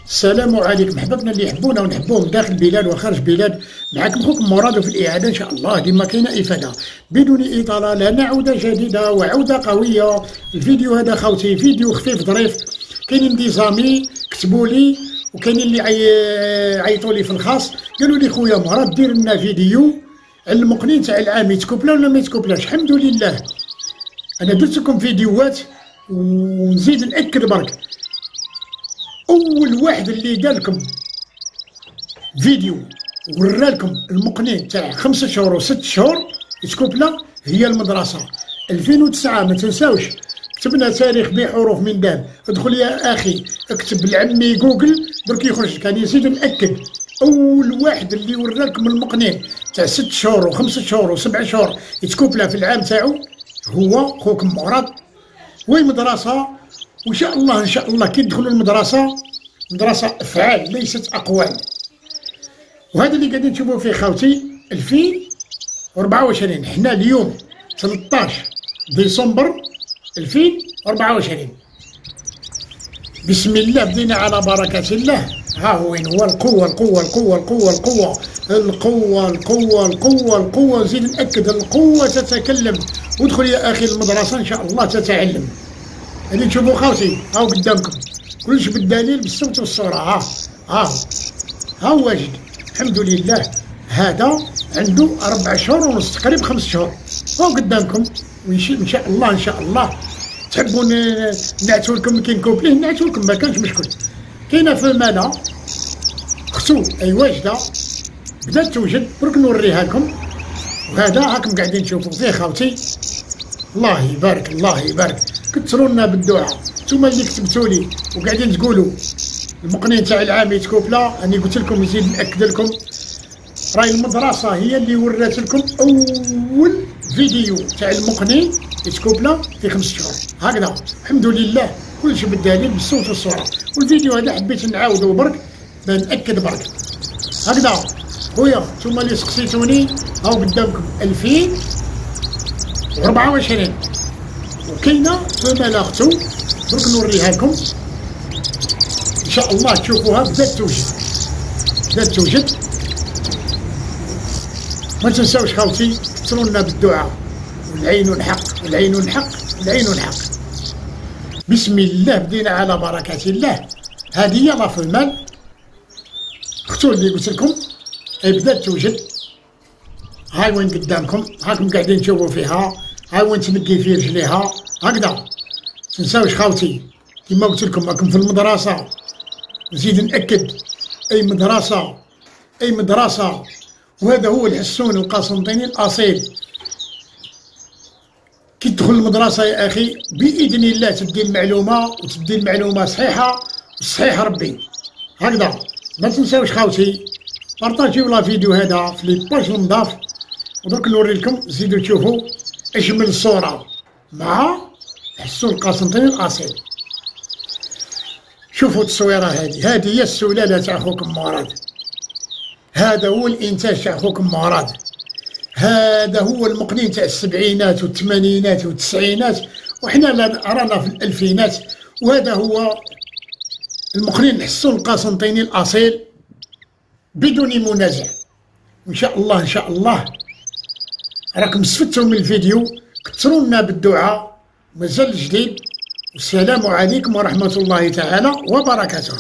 السلام عليكم احبابنا اللي يحبونا ونحبوهم داخل البلاد وخارج البلاد. معكم خوكم مراد في الاعاده ان شاء الله ديما كاينه افاده. بدون اطاله لنا عوده جديده وعوده قويه. الفيديو هذا خوتي فيديو خفيف ظريف. كاينين دي زامي كتبوا لي وكاينين اللي عيطوا لي في الخاص قالوا لي خويا مراد دير لنا فيديو على المقنين تاع العام يتكوبلا ولا ما يتكوبلاش. الحمد لله انا درت لكم فيديوهات ونزيد ناكد برك. اول واحد اللي دار لكم فيديو ورا لكم المقنين تاع 5 شهور و6 شهور يتكوبلا هي المدرسه 2009. ما تنساوش كتبنا تاريخ بحروف من دام. ادخل يا اخي اكتب لعمي جوجل درك يخرج. كان يزيد ناكد اول واحد اللي ورا لكم المقنين تاع 6 شهور و5 شهور و7 شهور يتكوبلا في العام تاعو هو خوكم مراد. وي مدرسه وان شاء الله ان شاء الله كي تدخلوا المدرسه مدرسه افعال ليست اقوال. وهذا اللي قاعدين تشوفوا فيه خاوتي 2024. حنا اليوم 13 ديسمبر 2024. بسم الله بدينا على بركه الله. ها هو وين هو القوه القوه القوه القوه القوه القوه القوه القوه القوه. نزيد ناكد القوه تتكلم. وادخل يا اخي المدرسه ان شاء الله تتعلم. اللي تشوفوا خاوتي هاو قدامكم كلش بالدليل بالصوت والصوره. ها هو واجد الحمد لله. هذا عنده 4 شهور ونص تقريبا 5 شهور. هاو قدامكم وان شاء الله ان شاء الله تحبوا نعتو لكم كي نكوبليه نعتو لكم ما كانش مشكل. كاينه في مالا اختو اي واجده بدات توجد برك نوريها لكم. وهذا هاكم قاعدين تشوفوا فيه خاوتي. الله يبارك الله يبارك. كثروا لنا بالدعاء. نتوما اللي كتبتوا لي وقاعدين تقولوا المقنين تاع العام يتكوبلا. انا قلت لكم نزيد ناكد لكم راهي المدرسه هي اللي ورات لكم اول فيديو تاع المقنين يتكوبلا في 5 شهور هكذا. الحمد لله كلشي بالدليل بالصوت والصوره. والفيديو هذا حبيت نعاودو برك ناكد برك هكذا. خويا نتوما اللي سقسيتوني هاو قدامكم 2024. وكاينه في ملاختو درك نوريها لكم ان شاء الله تشوفوها. بدات توجد. ما تنساوش خاوتي كثروا لنا بالدعاء. والعين الحق والعين الحق والعين الحق. بسم الله بدينا على بركه الله. هذه هي لا في المال اختو اللي قلت لكم بدات توجد. هاي وين قدامكم هاكم قاعدين تشوفوا فيها. هاي وين تنقي في رجليها هكذا. تنساوش خاوتي كما قلت لكم راكم في المدرسه. نزيد ناكد اي مدرسه وهذا هو الحسون القسنطيني الاصيل. كي تدخل المدرسه يا اخي باذن الله تدي المعلومه وتدي المعلومه صحيحه وصحيح ربي هكذا. ما تنساوش خاوتي بارطاجيو لا فيديو هذا في لي باج المضاف. ودرك نوري لكم زيدوا تشوفوا اجمل صوره مع الحسون القسنطيني الاصيل. شوفوا التصويره هذه هي السلاله تاع خوكم مراد. هذا هو الانتاج تاع خوكم مراد. هذا هو المقنين تاع السبعينات والثمانينات والتسعينات وحنا رانا في الالفينات. وهذا هو المقنين الحسون القسنطيني الاصيل بدون منازع. ان شاء الله ان شاء الله راكم استفدتوا من الفيديو. كثروا لنا بالدعاء. مازال جديد. والسلام عليكم ورحمه الله تعالى وبركاته.